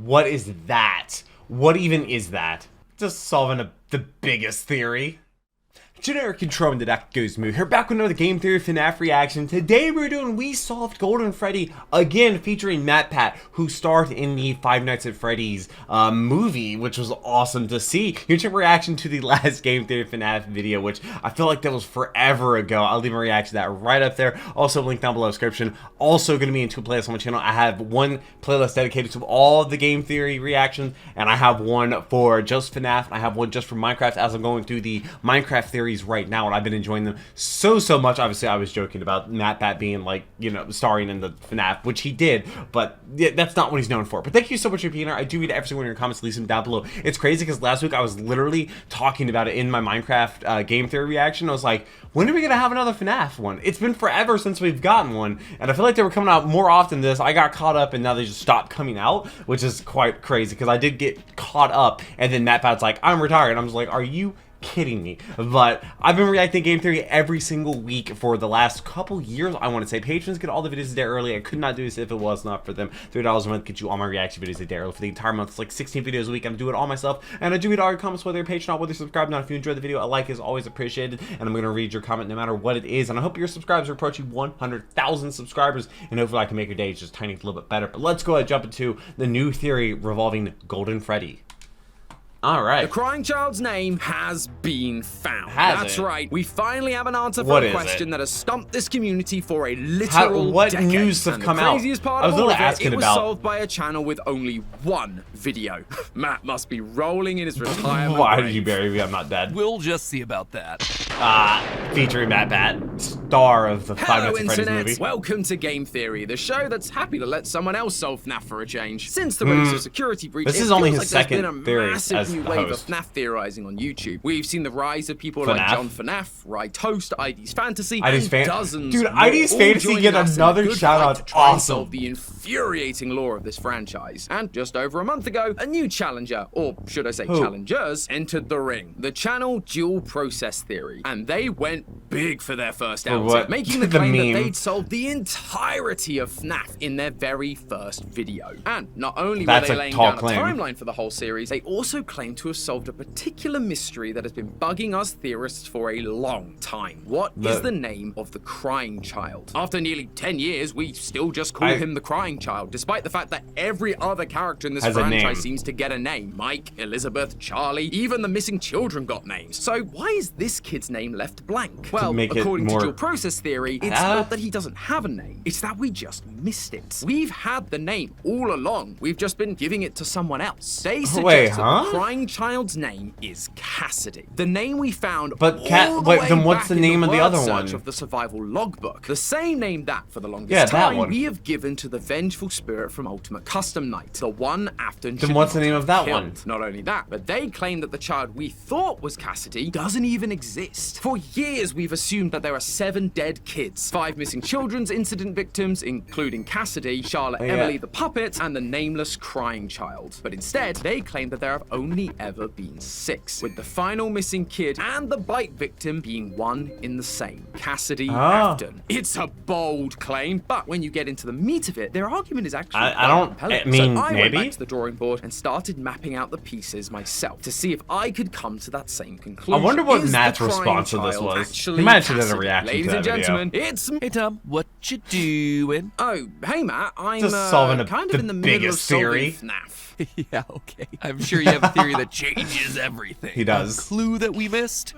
What is that? What even is that? Just solving the biggest theory. Generic Control and the Deck Goes Moo here, back with another Game Theory FNAF reaction. Today we're doing We Solved Golden Freddy, again featuring MatPat, who starred in the Five Nights at Freddy's movie, which was awesome to see. Here's your reaction to the last Game Theory FNAF video, which I feel like that was forever ago. I'll leave a reaction to that right up there. Also, link down below in the description. Also going to be in two playlists on my channel. I have one playlist dedicated to all the Game Theory reactions, and I have one for just FNAF, and I have one just for Minecraft, as I'm going through the Minecraft theories right now, and I've been enjoying them so much. Obviously, I was joking about MatPat being, like, you know, starring in the FNAF, which he did, but yeah, that's not what he's known for. But thank you so much for being here. I do read every single one of your comments. Leave them down below. It's crazy because last week I was literally talking about it in my Minecraft Game Theory reaction. I was like, when are we gonna have another FNAF one? It's been forever since we've gotten one, and I feel like they were coming out more often than this. I got caught up, and now they just stopped coming out, which is quite crazy because I did get caught up, and then MatPat's like, I'm retired. And I'm just like, are you kidding me? But I've been reacting Game Theory every single week for the last couple years, I want to say. Patrons get all the videos a day early. I could not do this if it was not for them. $3 a month gets you all my reaction videos a day early for the entire month. It's like 16 videos a week. I'm doing it all myself, and I do read all your comments, whether you're a patron or whether you're subscribed. Now, if you enjoy the video, a like is always appreciated, and I'm going to read your comment no matter what it is. And I hope your subscribers are approaching 100,000 subscribers, and hopefully I can make your day just tiny little bit better. But let's go ahead and jump into the new theory revolving Golden Freddy. All right. The crying child's name has been found. That's right. We finally have an answer for What a is question it? that has stumped this community for a literal what decade. news have And come the out? craziest part I was of all literally of asking it was about- solved by a channel with only one video. Matt must be rolling in his retirement. Why did grave. you bury me? I'm not dead. We'll just see about that. Featuring MatPat, star of the Five Hello, Nights at Freddy's Internet! movie. Welcome to Game Theory, the show that's happy to let someone else solve FNAF for a change. Since the release of Security Breach, This it is only feels his like second there's been a theory massive as new the wave host. of FNAF theorizing on YouTube. We've seen the rise of people like John FNAF, Rye Toast, ID's Fantasy, and dozens Dude, more, ID's all Fantasy joining get us in a another good shout fight out. to try and Awesome. solve the infuriating lore of this franchise. And just over a month ago, a new challenger, or should I say challengers, entered the ring. The channel Dual Process Theory, and they went big for their first outing, making the claim that they'd solved the entirety of FNAF in their very first video. And not only were they laying down a timeline for the whole series, they also claimed to have solved a particular mystery that has been bugging us theorists for a long time. What is the name of the crying child? After nearly 10 years, we still just call him the crying child, despite the fact that every other character in this franchise seems to get a name. Mike, Elizabeth, Charlie, even the missing children got names. So why is this kid's name left blank? Well, according to Dual Process Theory, it's not that he doesn't have a name, it's that we just missed it. We've had the name all along, we've just been giving it to someone else. They suggest that the crying child's name is Cassidy. The name we found then what's the name of the other one? Of the survival logbook. The same name that, for the longest time, we have given to the vengeful spirit from Ultimate Custom Night, the one Afton. Then what's the name of that one? Not only that, but they claim that the child we thought was Cassidy doesn't even exist. For years, we've assumed that there are 7 dead kids, 5 missing children's incident victims, including Cassidy, Charlotte, Emily the puppet, and the nameless crying child. But instead, they claim that there have only ever been 6, with the final missing kid and the bite victim being one in the same, Cassidy Afton. It's a bold claim, but when you get into the meat of it, their argument is actually compelling. I went back to the drawing board and started mapping out the pieces myself to see if I could come to that same conclusion. I wonder what Matt's response to this was. He might have done a reaction Ladies to and that gentlemen, video. it's Hey Tom, what you doing? Oh, hey Matt, I'm Just solving kind of in the middle of solving FNAF. Yeah, okay. I'm sure you have a theory that changes everything. He does. A clue that we missed?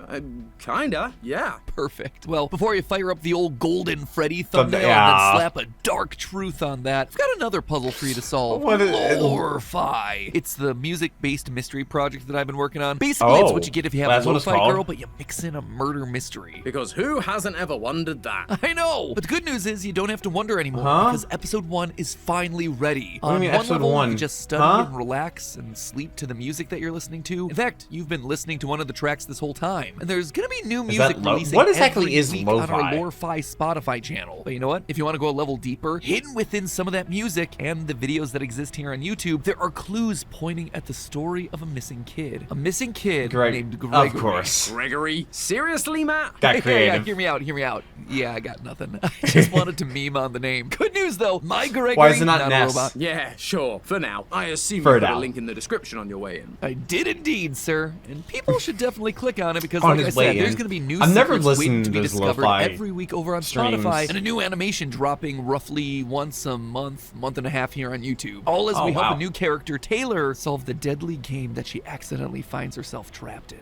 Kinda, yeah. Perfect. Well, before you fire up the old Golden Freddy thumbnail and then slap a dark truth on that, I've got another puzzle for you to solve. What is it? Lore-fi. It's the music-based mystery project that I've been working on. Basically, it's what you get if you have a lo-fi girl, but you mix in a murder mystery. Because who hasn't ever wondered that? I know! But the good news is you don't have to wonder anymore, because episode 1 is finally ready. What do you mean, On one episode level, 1? you just study and relax and sleep to the music that you're listening to. In fact, you've been listening to one of the tracks this whole time. And there's gonna be new music releasing what exactly is every week lo-fi? on our Lore-fi Spotify channel. But you know what? If you want to go a level deeper, hidden within some of that music and the videos that exist here on YouTube, there are clues pointing at the story of a missing kid. A missing kid named Gregory. Of course. Gregory? Seriously, Matt? Got creative. Hear me out. out. Yeah, I got nothing. I just wanted to meme on the name. Good news, though. My Gregory, Why is it not a Ness? robot. Yeah, sure. For now. I assume For you put a now. link in the description on your way in. I did indeed, sir. And people should definitely click on it because, On like I his said, way there's in. going to be new I've never secrets listened waiting to to be those discovered lo-fi every week over on streams. Spotify, and a new animation dropping roughly once a month and a half here on YouTube. All as we help wow. a new character, Taylor, solve the deadly game that she accidentally finds herself trapped in.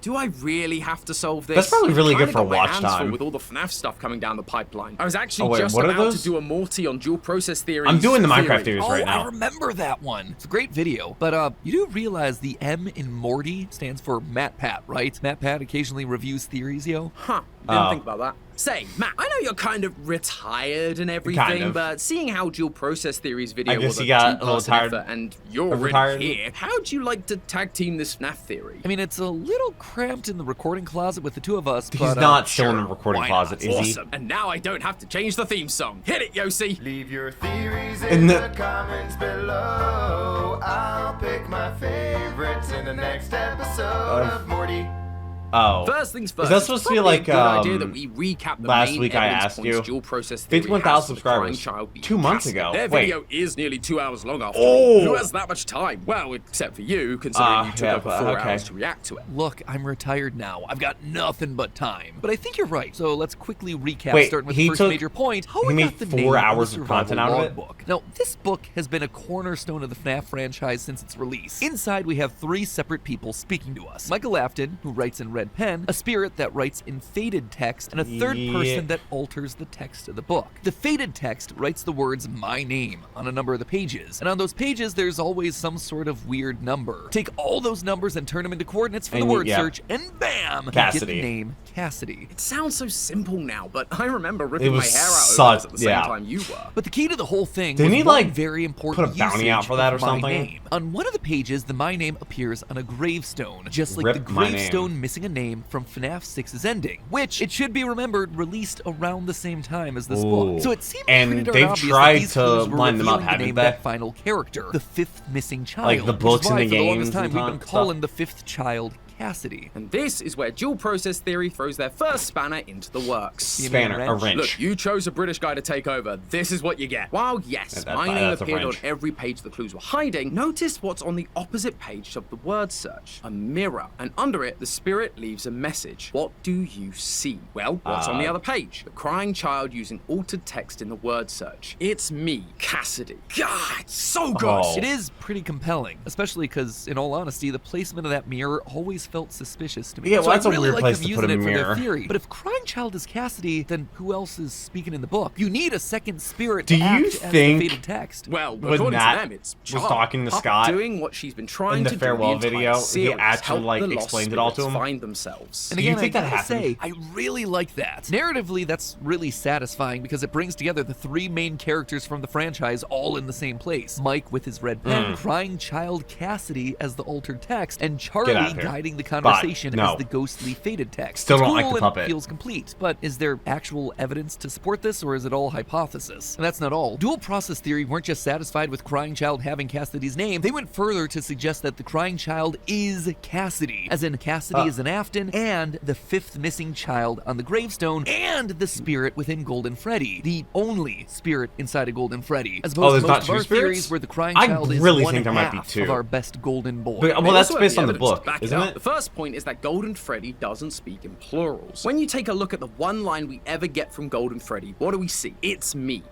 Do I really have to solve this? That's probably really Kinda good for got my watch hands full time. with all the FNAF stuff coming down the pipeline. I was actually Oh, wait, just what are about to those? do a Morty on dual process theory. I'm doing the Minecraft theories Oh, right I now. remember that one. It's a great video. But you do realize the M in Morty stands for MatPat, right? MatPat occasionally reviews theories, yo. Huh. Didn't Oh. think about that. Say, Matt, I know you're kind of retired and everything, Kind of. but seeing how dual process theories video I guess was a you got a little two-person tired effort and you're of already retired. here, how'd you like to tag team this FNAF theory? I mean, it's a little cramped in the recording closet with the two of us, He's but not still in the Sure, recording why closet, not? is he? Awesome. And now I don't have to change the theme song. Hit it, Yossi. Leave your theories In in the- the comments below. I'll pick my favorites in the next episode of Morty. Oh. First things Is first. that supposed to be probably like, a good idea that we recap the last main week I evidence asked points you? dual process theory 51,000 has for the crying subscribers. child being 2 months cast. ago. Their Wait. video is nearly 2 hours long after Oh. all. Who has that much time? Well, except for you, considering you took yeah, over 4 okay. hours to react to it. look, I'm retired now. I've got nothing but time. But I think you're right. So let's quickly recap, Wait, starting with he the first took- major point. How he we made got the 4 name hours the of survival content out of it? logbook. Now, this book has been a cornerstone of the FNAF franchise since its release. Inside, we have 3 separate people speaking to us. Michael Afton, who writes in red pen, a spirit that writes in faded text, and a third Yeah. person that alters the text of the book. The faded text writes the words "my name" on a number of the pages, and on those pages there's always some sort of weird number. Take all those numbers and turn them into coordinates for the And word yeah. search, and bam, you get Cassidy. the name Cassidy. It sounds so simple now, but I remember ripping It my was hair out over such- this at the same yeah. time you were. But the key to the whole thing Didn't was he, one like, very important put a bounty out usage for that of or my something? name. On one of the pages, the my name appears on a gravestone, just like Rip the my name. gravestone missing a name from FNAF 6's ending, which, it should be remembered, released around the same time as this book. Ooh. So it seemed And pretty darn they've obvious tried that these to clues were line them up, revealing the haven't name they? of that final character, the fifth missing child. Like the which is books and why the for the longest games time and we've been stuff. calling the fifth child Cassidy. And this is where dual process theory throws their first spanner into the works. You mean Spanner, a wrench. Look, you chose a British guy to take over. This is what you get. While, yes, Yeah, my name that's a appeared on wrench. every page the clues were hiding, notice what's on the opposite page of the word search. A mirror. And under it, the spirit leaves a message. What do you see? Well, what's on the other page? The crying child using altered text in the word search. It's me, Cassidy. God, it's so good. Oh. It is pretty compelling, especially because, in all honesty, the placement of that mirror always felt suspicious to me. Yeah, well, so that's I a really weird like place them to put using a it for mirror. their theory. But if Crying Child is Cassidy, then who else is speaking in the book? You need a second spirit Do to act you as the think- faded text. Well, When according Matt to them, it's was Charlotte. talking to Puppet Scott doing what she's been trying in the to farewell do the entire video, he series, actually, help like, the lost explained it all to spirits him? find themselves. And Do you again, think I that gotta happened? say, I really like that. Narratively, that's really satisfying because it brings together the 3 main characters from the franchise all in the same place. Mike with his red pen, crying child Cassidy as the altered text, and Charlie out of here. guiding the conversation no. as the ghostly faded text. Still It's don't like cool the and puppet. feels complete, but is there actual evidence to support this, or is it all hypothesis? And that's not all. Dual process theory weren't just satisfied with crying child having Cassidy's name, they went further to suggest that the crying child is Cassidy, as in Cassidy is an Afton, and the 5th missing child on the gravestone, and the spirit within Golden Freddy, the only spirit inside of Golden Freddy. As opposed there's to not most two of our spirits? theories where the crying I child is really one think there might be half 2. of our best golden boy. But, They well, that's also have based the on the evidence to book, back isn't up. it? The first point is that Golden Freddy doesn't speak in plurals. When you take a look at the one line we ever get from Golden Freddy, what do we see? It's me,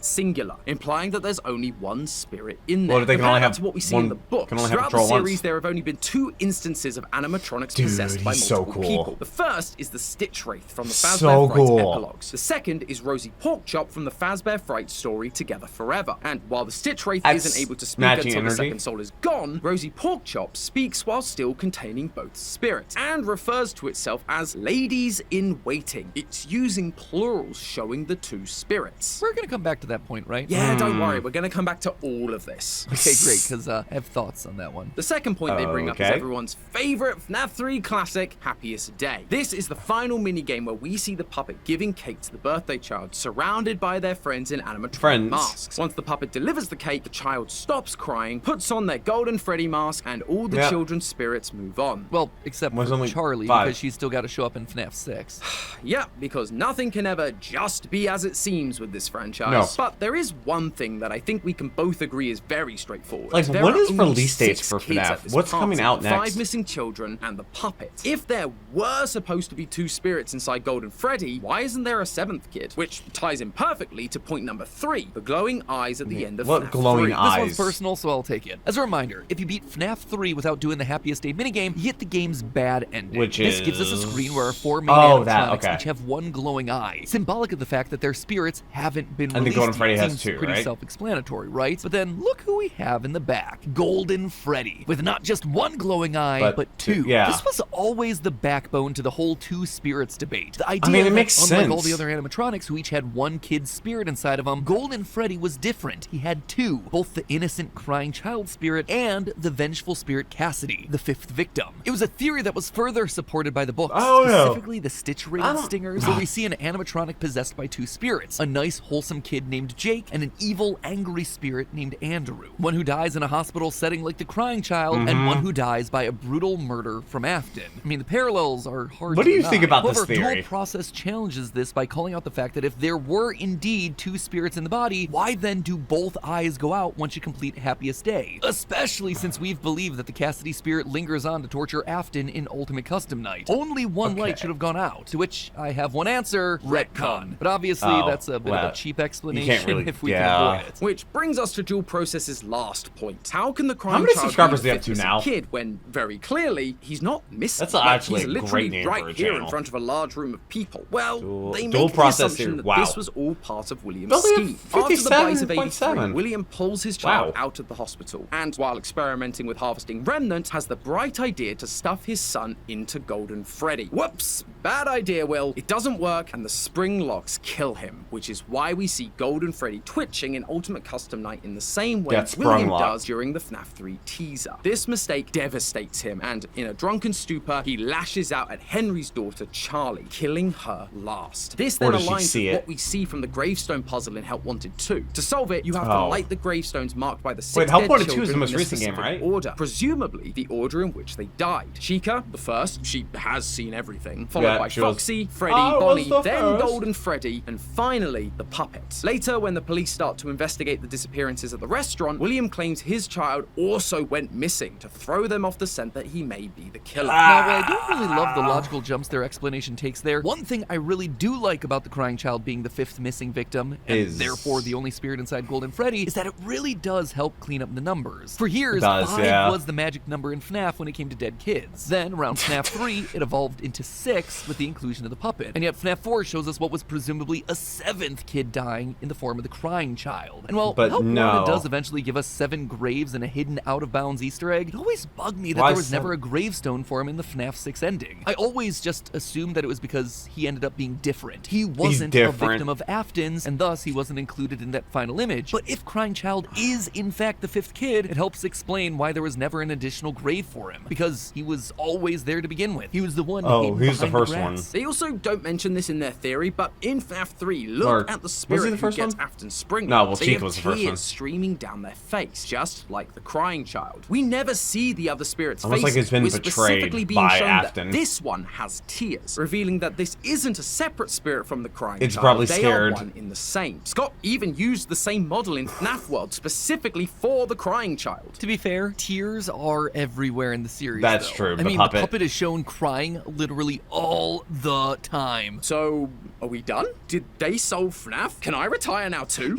singular, implying that there's only one spirit in there. Well, they can only Compared have to what we see one- in the book. can only have Throughout the control once. series, there have only been 2 instances of animatronics Dude, possessed by he's so multiple cool. people. The first is the Stitch Wraith from the So Fazbear Fright cool. epilogues. The second is Rosie Porkchop from the Fazbear Fright story Together Forever. And while the Stitch Wraith That's isn't able to speak matching until the energy. second soul is gone, Rosie Porkchop speaks while still containing both spirits, and refers to itself as ladies in waiting. It's using plurals showing the 2 spirits. We're gonna come back to that point, right? Yeah, don't worry, we're gonna come back to all of this. Okay, great, because I have thoughts on that one. The second point they bring up is Okay. everyone's favorite FNAF 3 classic, Happiest Day. This is the final minigame where we see the puppet giving cake to the birthday child, surrounded by their friends in animatronic masks. Once the puppet delivers the cake, the child stops crying, puts on their Golden Freddy mask, and all the Yep. children's spirits move on. Well, except Was for only Charlie, 5. because she's still got to show up in FNAF 6. Yeah, because nothing can ever just be as it seems with this franchise. No. But there is one thing that I think we can both agree is very straightforward. Like, There what are is only release dates 6 for kids FNAF? at this What's coming party, out next? 5 missing children and the puppet. If there were supposed to be 2 spirits inside Golden Freddy, why isn't there a 7th kid? Which ties in perfectly to point number 3, the glowing eyes at the end of What FNAF glowing 3. eyes? This one's personal, so I'll take it. As a reminder, if you beat FNAF 3 without doing the Happiest Day minigame, you get the game's bad ending. Which This gives us a is- screen where our 4 main Oh, that, animatronics okay. each have 1 glowing eye, symbolic of the fact that their spirits haven't been And the released Golden yet. Freddy has Seems 2, pretty right? self-explanatory, right? But then look who we have in the back. Golden Freddy. With not just 1 glowing eye, but 2. yeah. This was always the backbone to the whole 2 spirits debate. The idea mean, it that, makes unlike all sense. the other animatronics who each had 1 kid's spirit inside of them, Golden Freddy was different. He had 2, both the innocent crying child spirit and the vengeful spirit Cassidy, the 5th victim. It was a theory that was further supported by the books, Oh, no. specifically the Stitch rated stingers, where we see an animatronic possessed by 2 spirits, a nice wholesome kid named Jake and an evil angry spirit named Andrew. One who dies in a hospital setting like the crying child, and one who dies by a brutal murder from Afton. I mean, the parallels are hard What to do you deny. think about this However, theory? Dual Process challenges this by calling out the fact that if there were indeed 2 spirits in the body, why then do both eyes go out once you complete Happiest Day? Especially since we've believed that the Cassidy spirit lingers on to torture Afton in Ultimate Custom Night. Only 1 light should have gone out, to which I have one answer, retcon. But obviously Oh, that's a bit of well, a cheap you explanation can't really- if we yeah. can avoid it. Which brings us to Dual Process's last point. How can the crying How many child subscribers be do you the have to fifth now? missing kid when very clearly he's not missing? That's actually he's a literally great name right for a here in channel. front of a large room of people. Well, they Dual make the Process assumption theory. that Wow. this was all part of William's But they have scheme. After the buys of 57.7. 83, William pulls his child Wow. out of the hospital, and while experimenting with harvesting remnants, has the bright idea to stuff his son into Golden Freddy. Whoops! Bad idea, Will. It doesn't work, and the spring locks kill him, which is why we see Golden Freddy twitching in Ultimate Custom Night in the same way Get sprung William locked. does during the FNAF 3 teaser. This mistake devastates him, and in a drunken stupor, he lashes out at Henry's daughter, Charlie, killing her last. This Or then does she aligns see with it? what we see from the gravestone puzzle in Help Wanted 2. To solve it, you have to Oh. light the gravestones marked by the 6 Wait, Help dead Wanted 2 is children the most in a recent game, specific right? order, presumably the order in which they died. Chica, the first, she has seen everything, followed Yeah, by she was- Foxy, Freddy, I was Bonnie, the then first. Golden Freddy, and finally the puppet. Later, when the police start to investigate the disappearances at the restaurant, William claims his child also went missing to throw them off the scent that he may be the killer. Now, while I don't really love the logical jumps their explanation takes there, one thing I really do like about the crying child being the 5th missing victim, and Is- therefore the only spirit inside Golden Freddy, is that it really does help clean up the numbers. For years, It does, 5 yeah. was the magic number in FNAF when it came to dead kids. Then, around FNAF 3, it evolved into 6 with the inclusion of the puppet. And yet FNAF 4 shows us what was presumably a 7th kid dying in the form of the crying child. And while But Help no. Wanted does eventually give us 7 graves and a hidden out-of-bounds Easter egg, it always bugged me that Why there was 7? never a gravestone for him in the FNAF 6 ending. I always just assumed that it was because he ended up being different. He wasn't a different. victim of Afton's, and thus he wasn't included in that final image. But if Crying Child is in fact the 5th kid, it helps explain why there was never an additional grave for him, because he was always there to begin with. He was the one Oh, hidden he's the behind first one. grass. They also don't mention this in their theory, but in FNAF 3, look Or- at the was he spirit the who first gets one? Afton's spring. No, well, They Chica have was the first one. tears streaming down their face, just like the crying child. We never see the other spirit's Almost like faces. it's been We're betrayed specifically being by shown Afton. that this one has tears, revealing that this isn't a separate spirit from the crying It's child. probably they scared. are one in the same. Scott even used the same model in FNAF World specifically for the crying child. To be fair, tears are everywhere in the series. That's though. true, I the mean, puppet. the puppet is shown crying literally all the time. So, are we done? Did they solve FNAF? Can I retire now too?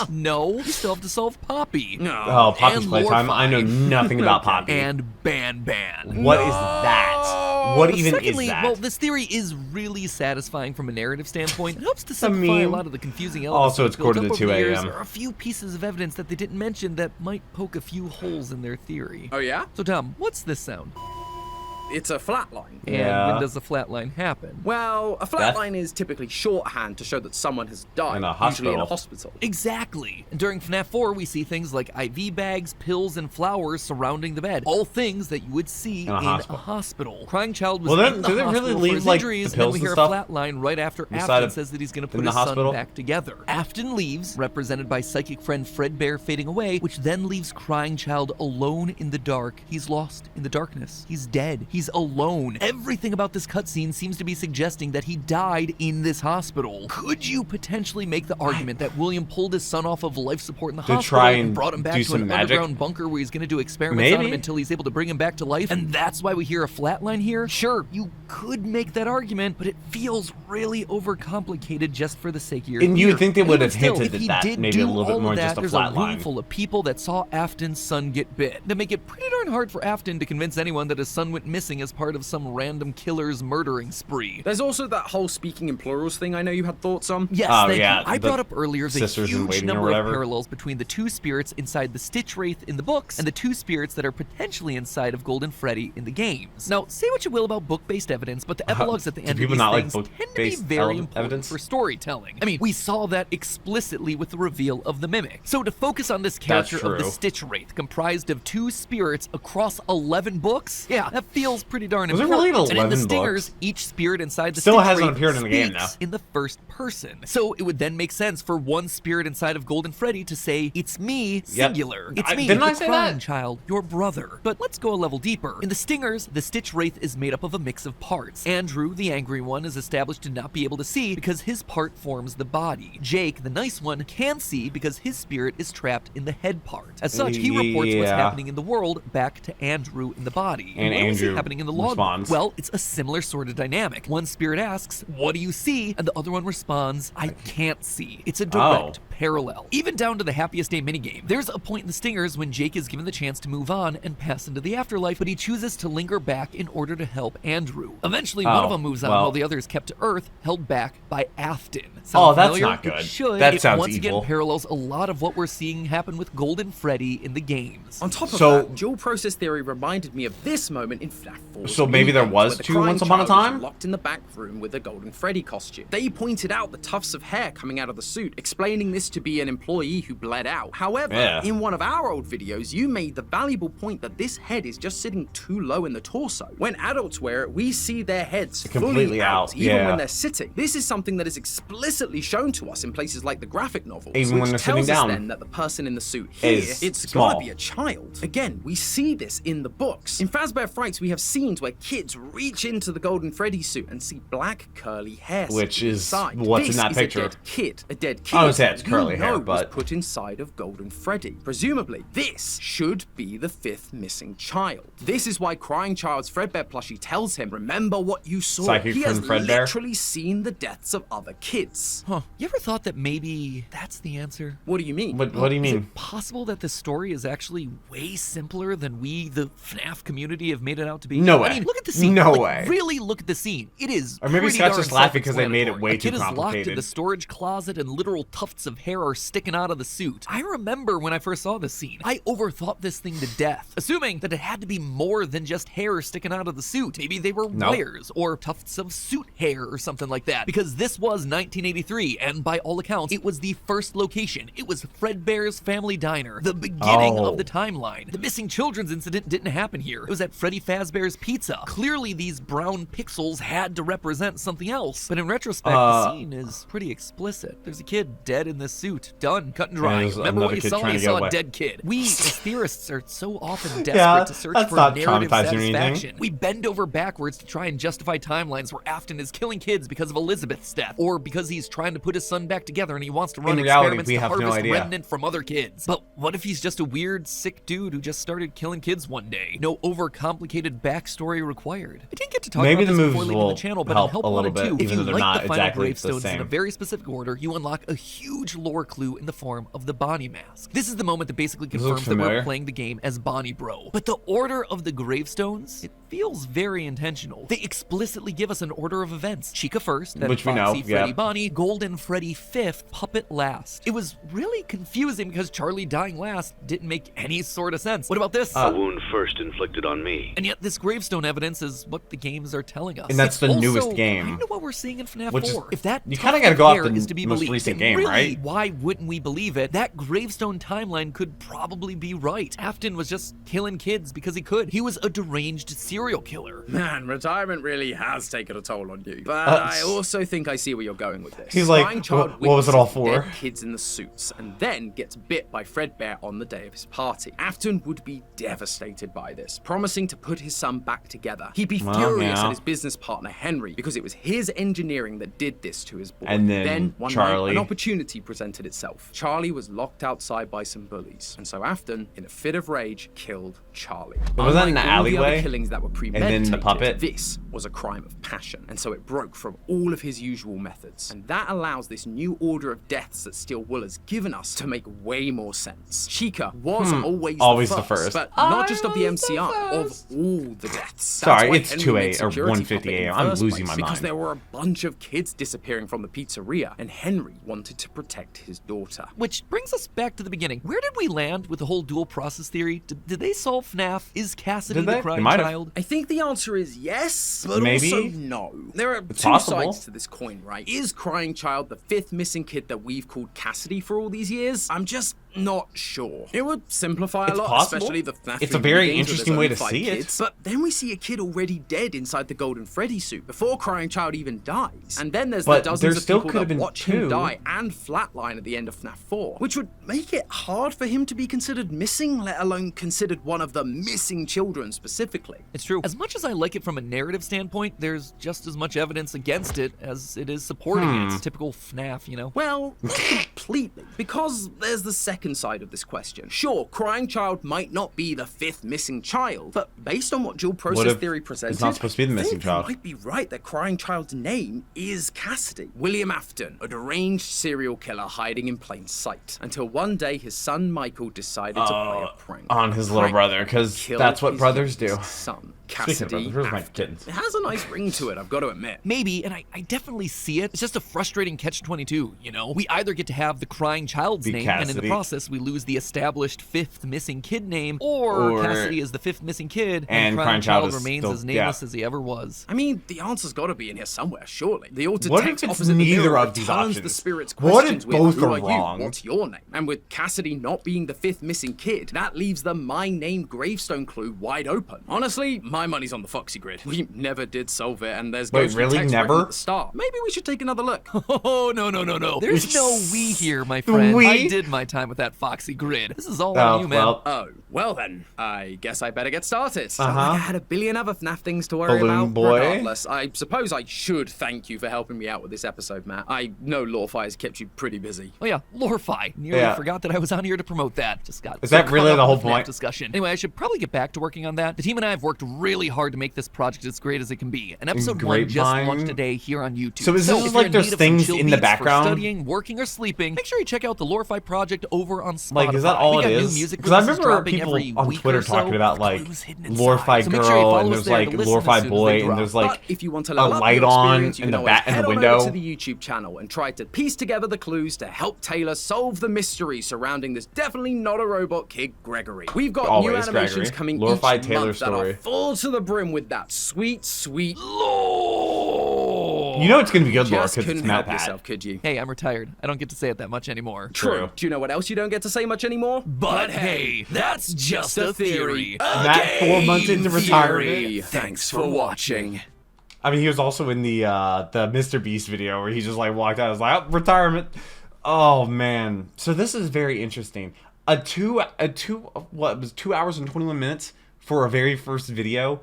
No, we still have to solve Poppy. No. Oh, Poppy's And playtime. I know 5. nothing about Poppy. And Ban Ban. What is that? What even Secondly, is that? well, this theory is really satisfying from a narrative standpoint. It helps to simplify a mean, lot of the confusing elements. also that it's built quarter up to over 2 the years. a.m.. There are a few pieces of evidence that they didn't mention that might poke a few holes in their theory. Oh yeah? So, Tom, what's this sound? It's a flatline. And Yeah. when does the flatline happen? Well, a flatline is typically shorthand to show that someone has died, In a usually in a hospital. hospital. Exactly. And during FNAF 4, we see things like IV bags, pills, and flowers surrounding the bed. All things that you would see in a hospital. Crying Child was Well, then, in the do they hospital really for leave, his like, injuries, the and then pills we and hear stuff a flatline right after inside Afton of- says that he's going to put in the his son hospital? back together. Afton leaves, represented by psychic friend Fredbear fading away, which then leaves Crying Child alone in the dark. He's lost in the darkness. He's dead. He's alone. Everything about this cutscene seems to be suggesting that he died in this hospital. Could you potentially make the argument that William pulled his son off of life support in the hospital try and brought him back do to an some magic? underground bunker where he's going to do experiments on him Maybe. until he's able to bring him back to life? And that's why we hear a flatline here? Sure, you could make that argument, but it feels really overcomplicated just for the sake of your And you would theory. think they would Even have still, hinted if he at that did maybe a do little bit all more of than that, just a there's a room flatline. full of people that saw Afton's son get bit. That make it pretty darn hard for Afton to convince anyone that his son went missing as part of some random killer's murdering spree. There's also that whole speaking in plurals thing I know you had thoughts on. Yes, Oh, thank yeah, you. I the brought up earlier the sisters in huge waiting or number of whatever. parallels between the two spirits inside the Stitch Wraith in the books and the two spirits that are potentially inside of Golden Freddy in the games. Now, say what you will about book-based evidence, but the epilogues at the do end of people these not like things tend to be book-based very important evidence? for storytelling. I mean, we saw that explicitly with the reveal of the Mimic. So to focus on this character of the true. Stitch Wraith, comprised of two spirits across 11 books, yeah, that feels pretty darn Was it important. really And in the 11 Stingers, books? each spirit inside the Still Stitch hasn't Wraith appeared in the game speaks now. in the first person. So it would then make sense for one spirit inside of Golden Freddy to say, "It's me, singular. It's me, Didn't the I say Crying that? Child, your brother." But let's go a level deeper. In the Stingers, the Stitch Wraith is made up of a mix of parts. Andrew, the angry one, is established to not be able to see because his part forms the body. Jake, the nice one, can see because his spirit is trapped in the head part. As such, he reports what's Yeah. happening in the world back to Andrew in the body. And what do we see Andrew happening in the log? responds. Well, it's a similar sort of dynamic. One spirit asks, "What do you see?" And the other one responds, "I can't see." It's a direct parallel. Even down to the Happiest Day minigame. There's a point in the Stingers when Jake is given the chance to move on and pass into the afterlife, but he chooses to linger back in order to help Andrew. Eventually, one of them moves on while the other is kept to Earth, held back by Afton. Sound that's familiar? not good. It should. That It sounds once evil. again parallels a lot of what we're seeing happen with Golden Freddy in the games. On top of So- that, dual process theory reminded me of this moment in FNAF 4. So maybe there was two Once Upon a Time? Locked in the back room with a Golden Freddy costume. They pointed out the tufts of hair coming out of the suit, explaining this to be an employee who bled out. However, Yeah. in one of our old videos, you made the valuable point that this head is just sitting too low in the torso. When adults wear it, we see their heads Completely fully out, even yeah. when they're sitting. This is something that is explicitly shown to us in places like the graphic novels, Even when which they're tells sitting us down. then that the person in the suit here, Is it's small. gotta be a child. Again, we see this in the books. In Fazbear Frights, we have scenes where kids reach into the Golden Freddy suit and see black curly hair Which sitting is inside. what's This in that is picture. A dead kid. I would say it's you curly know hair, was but- put inside of Golden Freddy. Presumably, this should be the fifth missing child. This is why Crying Child's Fredbear plushie tells him, "Remember what you saw." Psychic He has friend Fredbear? literally seen the deaths of other kids. Huh. You ever thought that maybe that's the answer? What do you mean? What do you Is mean? it possible that this story is actually way simpler than we, the FNAF community, have made it out to be? No I way. mean, look at the scene. No Like, way. Really look at the scene. It is Or maybe pretty Scott's darn just laughing because they made it self-explanatory. way A kid too is locked in complicated. the storage closet and literal tufts of hair are sticking out of the suit. I remember when I first saw this scene, I overthought this thing to death, assuming that it had to be more than just hair sticking out of the suit. Maybe they were Nope. wires or tufts of suit hair or something like that. Because this was 1983, and by all accounts, it was the first location. It was Fredbear's Family Diner, the beginning Oh. of the timeline. The missing children's incident didn't happen here. It was at Freddy Fazbear's Pizza. Clearly, these brown pixels had to represent something else. But in retrospect, the scene is pretty explicit. There's a kid dead in this suit. Done, cut and dry. there's Remember another what you kid saw? trying You to get saw a away. dead kid. We, as theorists, are so often desperate Yeah, to search that's for not narrative traumatizing or anything. satisfaction. We bend over backwards to try and justify timelines where Afton is killing kids because of Elizabeth's death, or because he's trying to put his son back together and he wants to run In reality, experiments we to have no harvest idea. remnant from other kids. But what if he's just a weird, sick dude who just started killing kids one day? No overcomplicated backstory required. I didn't get to talk Maybe about the this before moves leaving will the channel, but help in Help a little Wanted bit, 2, if even you though they're like not the final exactly the gravestones in a same. very specific order, you unlock a huge lore clue in the form of the Bonnie mask. This is the moment that basically looks confirms that we're familiar. playing the game as Bonnie Bro. But the order of the gravestones, it feels very intentional. They explicitly give us an order of events. Chica first, then Which we Foxy, know, Freddy, yeah. Bonnie, Golden Freddy fifth, Puppet last. It was really confusing because Charlie dying last didn't make any sort of sense. What about this? A wound first inflicted on me. And yet this gravestone evidence is what the games are telling us. And that's the It's newest also game. kind of what we're seeing in FNAF Which is- 4. If that you tough kinda gotta go off hair the is to be most believed, recent then game, really, right? why wouldn't we believe it? That gravestone timeline could probably be right. Afton was just killing kids because he could. He was a deranged serial killer. Man, retirement really has taken a toll on you. But I also think I see where you're going with this. He's like, Crying child what was it all for? witnesses dead kids in the suits, and then gets bit by Fredbear on the day of his party. Afton would be devastated by this, promising to put his son back together. He'd be furious yeah. at his business partner Henry because it was his engineering that did this to his boy. And then one Charlie. night, an opportunity presented itself. Charlie was locked outside by some bullies, and so Afton, in a fit of rage, killed Charlie. Was that in Unlike the all the other alleyway? killings that were then premeditated, the puppet? this was a crime of passion, and so it broke from all of his usual methods. And that allows this new order of deaths that Steel Wool has given us to make way more sense. Chica was always the first. but not just of the MCR, of all the deaths. Sorry, why it's Henry 2 made a.m. or security 1:50 puppet in a.m. the I'm first losing place, my because mind. there were a bunch of kids disappearing from the pizzeria, and Henry wanted to protect his daughter. Which brings us back to the beginning. Where did we land with the whole dual process theory? Did they solve FNAF? Is Cassidy Did the they? crying They might have. child? I think the answer is yes, but Maybe. also no. There are two possible. sides to this coin, right? Is Crying Child the fifth missing kid that we've called Cassidy for all these years? I'm just not sure. It would simplify It's a lot, possible. especially the FNAF It's a 3D very games where interesting there's way only to 5 see it. kids. But then we see a kid already dead inside the Golden Freddy suit before Crying Child even dies. And then there's But the there dozens of still people could have that been watch him 2. die and flatline at the end of FNAF 4, which would make it hard for him to be considered missing, let alone considered one of the missing children specifically. It's true. As much as I like it from a narrative standpoint, there's just as much evidence against it as it is supporting it. It's typical FNAF, you know? Well, not completely, because there's the second side of this question. Sure, Crying Child might not be the fifth missing child, but based on what dual What process if theory presented, it's not supposed to be the I missing think child? it might be right that Crying Child's name is Cassidy. William Afton, a deranged serial killer hiding in plain sight, until one day his son Michael decided to play a prank on his little brother, 'cause Killed that's what his brothers do. youngest son, Speaking of Cassidy brothers, where's my Afton. kittens? It has a nice ring to it, I've got to admit. Maybe, and I definitely see it. It's just a frustrating catch-22, you know? We either get to have the crying child's Be name, and in the Cassidy. process we lose the established fifth missing kid name, or Cassidy is the fifth missing kid, and and Crying crying Child child is remains still- as nameless as he ever was. I mean, the answer's got to be in here somewhere, surely. The altered What if text it's opposite the neither mirror of these returns the options? spirit's What if questions with, both who are are wrong? you? What's your name? And with Cassidy not being the fifth missing kid, that leaves the my name gravestone clue wide open. Honestly, my money's on the Foxy grid. We never did solve it, and there's Wait, ghostly really? text written Never? at the start. Maybe we should take another look. Oh, no. There's no we here, my friend. We? I did my time with that Foxy grid. This is all on you, man. well, Oh, well then, I guess I better get started. Uh-huh. Like I had a billion other FNAF things to worry Balloon about. boy. Regardless, I suppose I should thank you for helping me out with this episode, Matt. I know Lawfire has kept you pretty busy. Oh yeah, Lorefy. Nearly Yeah. forgot that I was on here to promote that. Just got Is so that really caught the up whole with FNAF point? discussion. Anyway, I should probably get back to working on that. The team and I have worked really hard to make this project as great as it can be. And episode 1 just Grapevine? launched today here on YouTube. So is this if just you're like in there's need of some things chill in the beats for background? studying, working, or sleeping, make sure you check out the Lorefy project over on Spotify. like, is that all we it got is? New music Because I releases remember dropping people every on week Twitter or so, talking about with like clues hidden inside. Lorefy So make sure you Girl, follow and us there's there like to listen as Lorefy soon as Boy, they and drop. there's like But if you want to a level up light your on experience, you in can the always back in head the on window. over to the YouTube channel and try to piece together the clues to help Taylor solve the mystery surrounding this definitely not a robot kid, Gregory. We've got new Always animations Gregory. coming Lorefy each Taylor month that story. are full to the brim with that sweet lore. You know it's gonna be good lore Just because it's couldn't help MatPat. yourself, could you? Hey, I'm retired. I don't get to say it that much anymore. True. Do you know what else you don't get to say much anymore? But hey, that's just a theory. Matt, 4 months into retirement. Thanks for watching. I mean, he was also in the Mr. Beast video where he just like walked out. I was like, oh, retirement. Oh man. So this is very interesting. What it was 2 hours and 21 minutes for a very first video,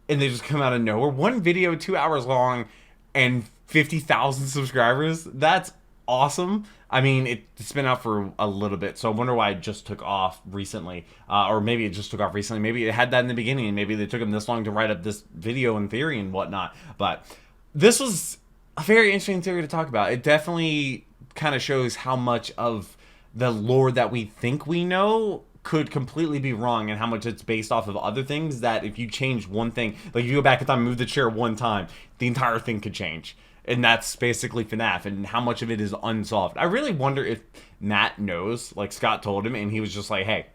and they just come out of nowhere. One video, 2 hours long, and 50,000 subscribers. That's awesome. I mean, it's been out for a little bit, so I wonder why it just took off recently. Or maybe it just took off recently. Maybe it had that in the beginning, and maybe they took them this long to write up this video in theory and whatnot. But this was a very interesting theory to talk about. It definitely kind of shows how much of the lore that we think we know could completely be wrong, and how much it's based off of other things, that if you change one thing, like if you go back in time and move the chair one time, the entire thing could change. And that's basically FNAF, and how much of it is unsolved. I really wonder if Matt knows, like Scott told him, and he was just like, hey,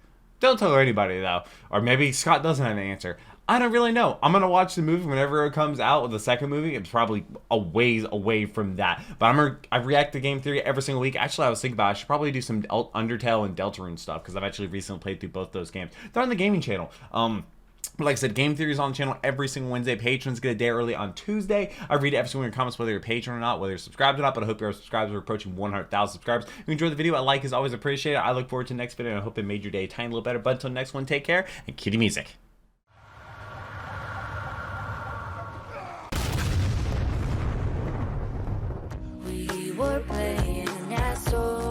don't tell anybody though. Or maybe Scott doesn't have an answer. I don't really know. I'm gonna watch the movie whenever it comes out with the second movie. It's probably a ways away from that. But I react to Game Theory every single week. Actually, I was thinking about I should probably do some Undertale and Deltarune stuff, because I've actually recently played through both those games. They're on the gaming channel. But like I said, Game Theory is on the channel every single Wednesday. Patrons get a day early on Tuesday. I read every single one of your comments, whether you're a patron or not, whether you're subscribed or not. But I hope you're subscribed. We're approaching 100,000 subscribers. If you enjoyed the video, a like is always appreciated. I look forward to the next video, and I hope it made your day a tiny little better. But until the next one, take care, and kitty music. We were playing as so